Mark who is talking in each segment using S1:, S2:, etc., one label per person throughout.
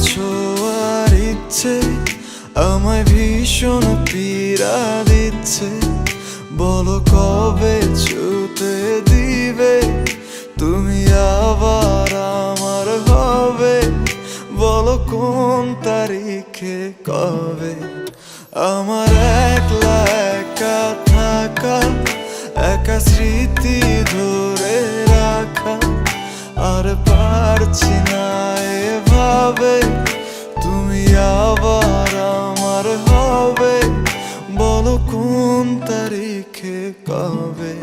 S1: ছোঁয়ার ইচ্ছে আমায় ভীষণ পীড়া দিচ্ছে। বলো কবে ছুতে দিবে তুমি আবার আমার হবে? বলো কোন তারিখে কবে? আমার একলা একা থাকা, একা স্মৃতি ধরে রাখা, আর পারছি না এভাবে তুমি আবার আমার হবে। বলো কোন তারিখে কবে?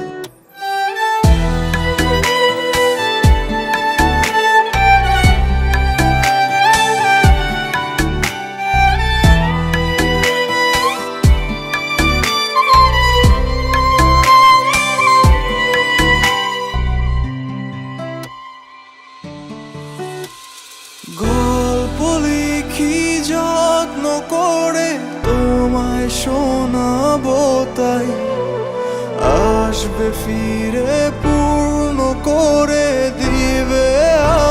S1: গল্প লিখি যত্ন করে তোমায় শোনাবো, তাই আসবে ফিরে পূর্ণ করে দিবে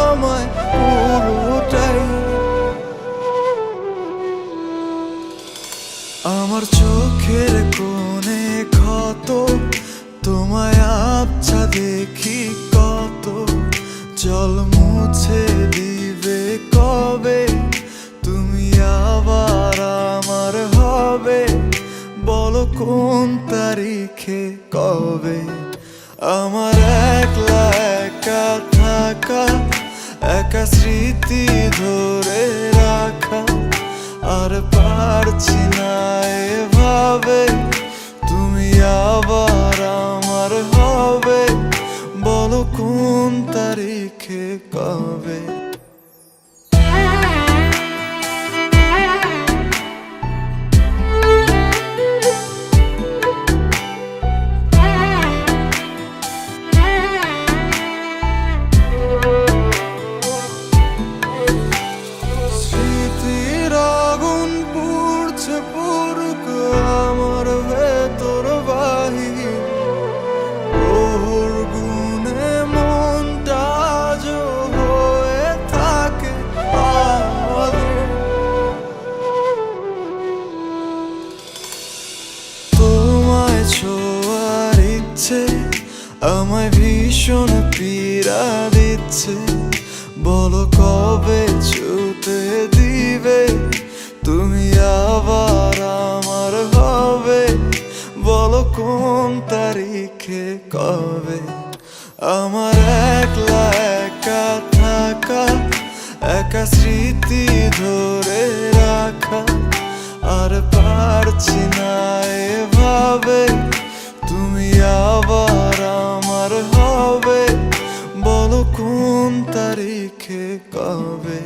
S1: আমায় পুরোটাই। আমার চোখের কোণে ক্ষত তোমায় আবছা দেখি কত, জল মুছে দিবে কবে তুমি আবার আমার হবে? বলো কোন তারিখে কবে? আমার একলা একা থাকা, একা স্মৃতি ধরে রাখা, আর পারছি না এভাবে তুমি আবার আমার হবে। বলো কোন তারিখে কবে? স্মৃতির আগুন পুড়ছে পুরুক আমার ভেতর বাহির, ওর গুণে মনটা আজ হয়ে থাকে আমাদের। তোমায় ছোঁয়ার ইচ্ছে আমায় ভীষণ পীড়া দিচ্ছে। বলো কবে ছুতে দিবে তুমি আবার আমার হবে? বলো কোন তারিখে কবে? আমার একলা একা থাকা, একা স্মৃতি ধরে রাখা, আর পারছি না এভাবে তুমি আবার আমার হবে। বলো কোন তারিখে কবে?